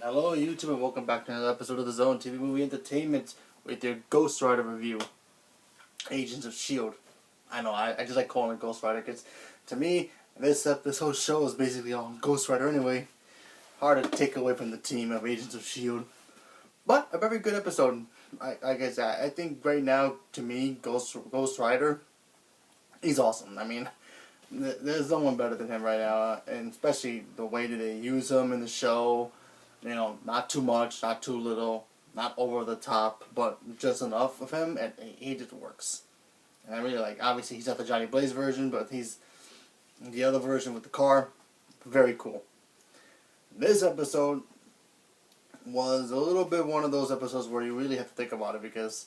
And hello YouTube and welcome back to another episode of the Zone TV Movie Entertainment with your Ghost Rider review. Agents of S.H.I.E.L.D. I know, I just like calling it Ghost Rider because to me, this whole show is basically on Ghost Rider anyway. Hard to take away from the team of Agents of S.H.I.E.L.D. But a very good episode. I think right now, to me, Ghost Rider, he's awesome. I mean, there's no one better than him right now, and especially the way that they use him in the show. You know, not too much, not too little, not over the top, but just enough of him, and he just works. And I really like, obviously he's not the Johnny Blaze version, but he's the other version with the car. Very cool. This episode was a little bit one of those episodes where you really have to think about it, because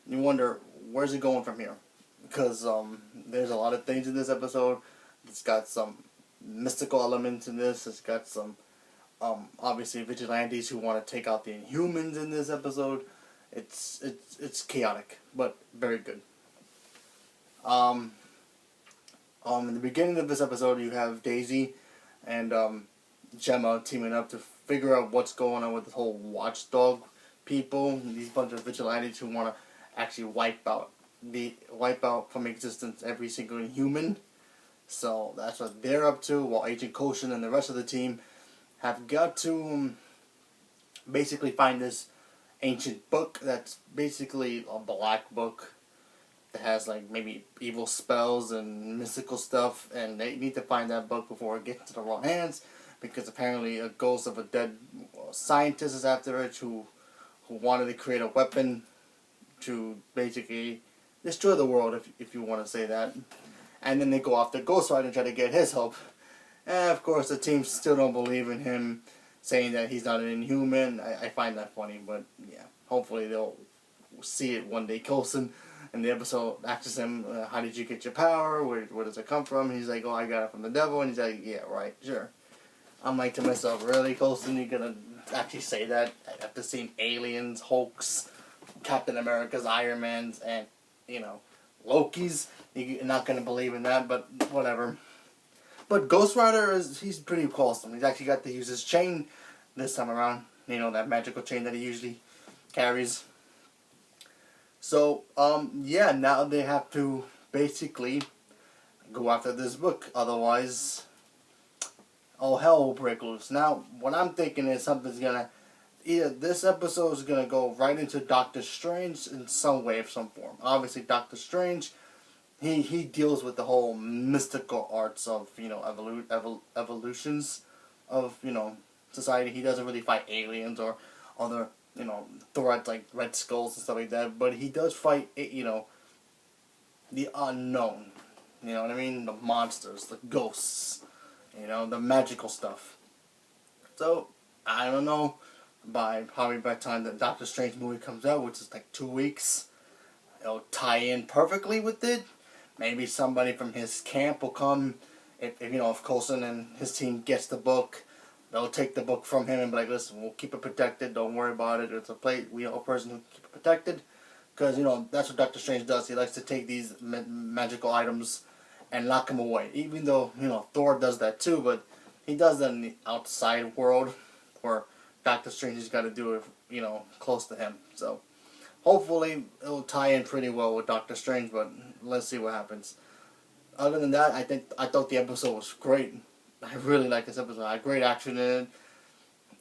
you wonder, where's it going from here? Because there's a lot of things in this episode. It's got some mystical elements in this. It's got some obviously vigilantes who want to take out the Inhumans in this episode. It's chaotic, but very good. In the beginning of this episode, you have Daisy and Gemma teaming up to figure out what's going on with the whole watchdog people. These bunch of vigilantes who want to actually wipe out from existence every single Inhuman. So that's what they're up to, while Agent Koshin and the rest of the team have got to basically find this ancient book that's basically a black book that has like maybe evil spells and mystical stuff, and they need to find that book before it gets into the wrong hands, because apparently a ghost of a dead scientist is after it who wanted to create a weapon to basically destroy the world, if you want to say that. And then they go after Ghost Rider and try to get his help. And of course the team still don't believe in him, saying that he's not an Inhuman. I find that funny, but yeah, hopefully they'll see it one day. Coulson in the episode asks him, how did you get your power? Where does it come from? And he's like, oh, I got it from the devil. And he's like, yeah, right, sure. I'm like to myself, really, Coulson, you gonna actually say that after seeing Aliens, Hulks, Captain America's, Iron Man's, and, you know, Loki's? You're not gonna believe in that, but whatever. But Ghost Rider, he's pretty awesome. He's actually got to use his chain this time around. You know, that magical chain that he usually carries. So, yeah, now they have to basically go after this book. Otherwise, all hell will break loose. Now, what I'm thinking is something's gonna... Either this episode is gonna go right into Doctor Strange in some way or some form. Obviously, Doctor Strange... He deals with the whole mystical arts of, you know, evolutions of, you know, society. He doesn't really fight aliens or other, you know, threats like Red Skulls and stuff like that. But he does fight, you know, the unknown. You know what I mean? The monsters, the ghosts, you know, the magical stuff. So, I don't know, probably by the time the Doctor Strange movie comes out, which is like 2 weeks, it'll tie in perfectly with it. Maybe somebody from his camp will come, if you know, if Coulson and his team gets the book, they'll take the book from him and be like, listen, we'll keep it protected, don't worry about it, it's a person who can keep it protected, because, you know, that's what Doctor Strange does. He likes to take these magical items and lock them away, even though, you know, Thor does that too, but he does that in the outside world, where Doctor Strange has got to do it, you know, close to him, so... Hopefully, it'll tie in pretty well with Doctor Strange, but let's see what happens. Other than that, I thought the episode was great. I really like this episode. I had great action in it.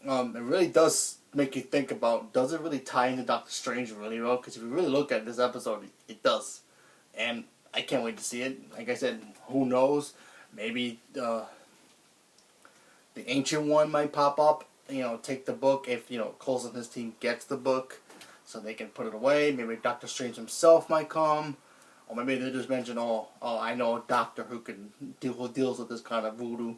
It really does make you think about, does it really tie into Doctor Strange really well? Because if you really look at this episode, it does. And I can't wait to see it. Like I said, who knows? Maybe the Ancient One might pop up. You know, take the book if, you know, Coulson and his team gets the book, so they can put it away. Maybe Doctor Strange himself might come. Or maybe they just mention, oh, I know a doctor who deals with this kind of voodoo.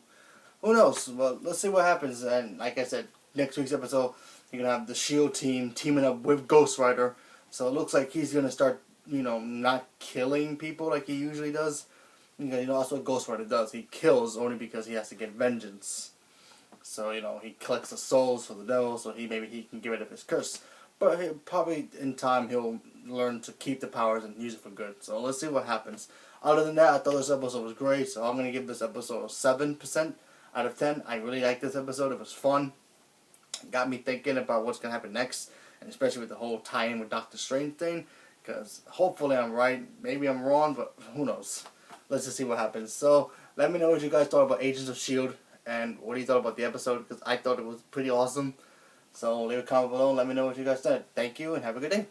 Who knows? Well, let's see what happens. And like I said, next week's episode, you're going to have the S.H.I.E.L.D. team teaming up with Ghost Rider. So it looks like he's going to start, you know, not killing people like he usually does. You know, that's what Ghost Rider does. He kills only because he has to get vengeance. So, you know, he collects the souls for the devil, so maybe he can get rid of his curse. But probably in time he'll learn to keep the powers and use it for good. So let's see what happens. Other than that, I thought this episode was great. So I'm going to give this episode a 7% out of 10. I really liked this episode. It was fun. got me thinking about what's gonna happen next, and especially with the whole tie-in with Doctor Strange thing. Because hopefully I'm right, maybe I'm wrong, but who knows. Let's just see what happens. So let me know what you guys thought about Agents of S.H.I.E.L.D. and what you thought about the episode, because I thought it was pretty awesome. So leave a comment below and let me know what you guys thought. Thank you and have a good day.